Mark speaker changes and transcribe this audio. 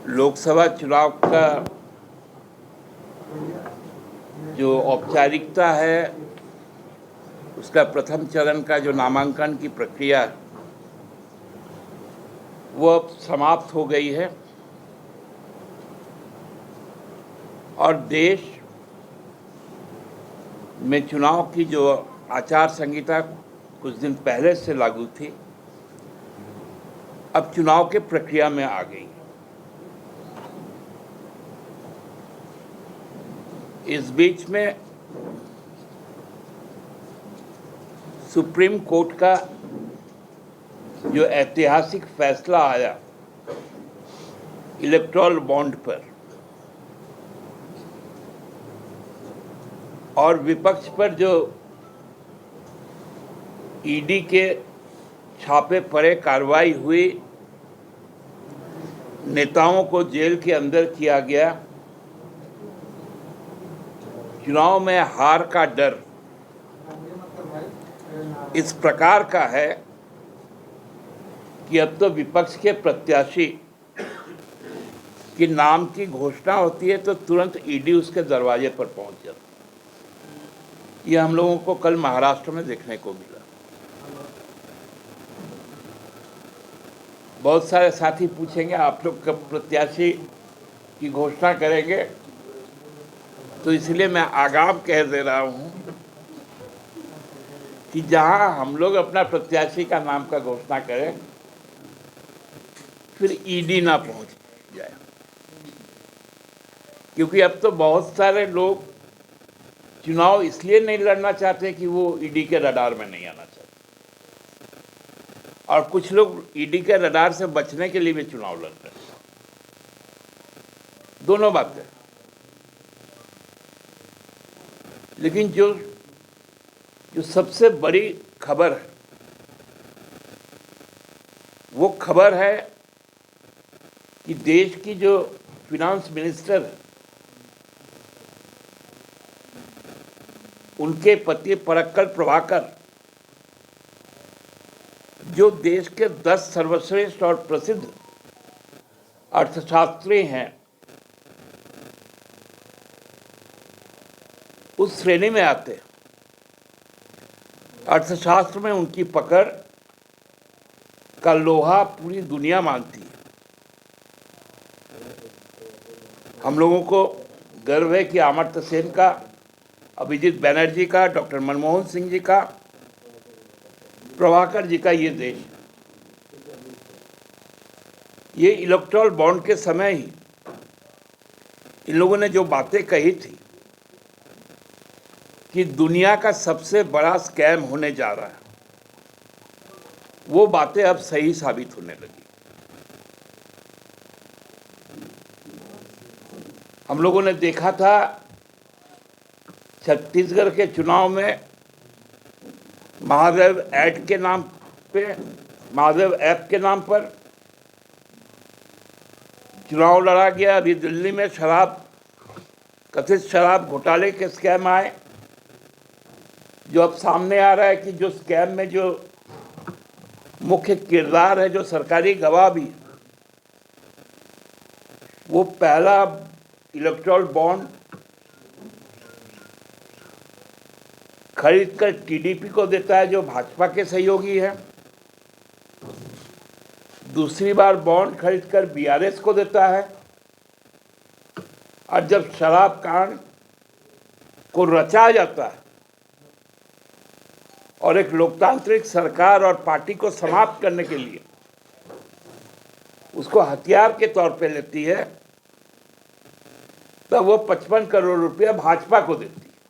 Speaker 1: लोकसभा चुनाव का जो औपचारिकता है, उसका प्रथम चरण का जो नामांकन की प्रक्रिया वो अब समाप्त हो गई है और देश में चुनाव की जो आचार संहिता कुछ दिन पहले से लागू थी, अब चुनाव के प्रक्रिया में आ गई। इस बीच में सुप्रीम कोर्ट का जो ऐतिहासिक फैसला आया इलेक्टोरल बॉन्ड पर और विपक्ष पर जो ईडी के छापे पड़े कार्रवाई हुई, नेताओं को जेल के अंदर किया गया, चुनाव में हार का डर इस प्रकार का है कि अब तो विपक्ष के प्रत्याशी के नाम की घोषणा होती है तो तुरंत ईडी उसके दरवाजे पर पहुंच जाता है। यह हम लोगों को कल महाराष्ट्र में देखने को मिला। बहुत सारे साथी पूछेंगे आप लोग कब प्रत्याशी की घोषणा करेंगे, तो इसलिए मैं आगाम कह दे रहा हूं कि जहां हम लोग अपना प्रत्याशी का नाम का घोषणा करें फिर ईडी ना पहुंच जाए, क्योंकि अब तो बहुत सारे लोग चुनाव इसलिए नहीं लड़ना चाहते कि वो ईडी के रडार में नहीं आना चाहते, और कुछ लोग ईडी के रडार से बचने के लिए भी चुनाव लड़ रहे हैं। दोनों बातें। लेकिन जो सबसे बड़ी खबर है वो खबर है कि देश की जो फिनांस मिनिस्टर है उनके पति पराक्कल प्रभाकर, जो देश के 10 सर्वश्रेष्ठ और प्रसिद्ध अर्थशास्त्री हैं, उस श्रेणी में आते हैं। अर्थशास्त्र में उनकी पकड़ का लोहा पूरी दुनिया मानती है। हम लोगों को गर्व है कि अमर्त्य सेन का, अभिजीत बैनर्जी का, डॉक्टर मनमोहन सिंह जी का, प्रभाकर जी का ये देश, ये इलेक्टोरल बॉन्ड के समय ही इन लोगों ने जो बातें कही थी कि दुनिया का सबसे बड़ा स्कैम होने जा रहा है, वो बातें अब सही साबित होने लगी। हम लोगों ने देखा था छत्तीसगढ़ के चुनाव में महादेव ऐप के नाम पर चुनाव लड़ा गया। अभी दिल्ली में कथित शराब घोटाले के स्कैम आए, जो अब सामने आ रहा है कि जो स्कैम में जो मुख्य किरदार है, जो सरकारी गवाह भी, वो पहला इलेक्टोरल बॉन्ड खरीदकर टीडीपी को देता है, जो भाजपा के सहयोगी है। दूसरी बार बॉन्ड खरीदकर बीआरएस को देता है, और जब शराब कांड को रचा जाता है और एक लोकतांत्रिक सरकार और पार्टी को समाप्त करने के लिए उसको हथियार के तौर पे लेती है, तब वो 55 करोड़ रुपया भाजपा को देती है।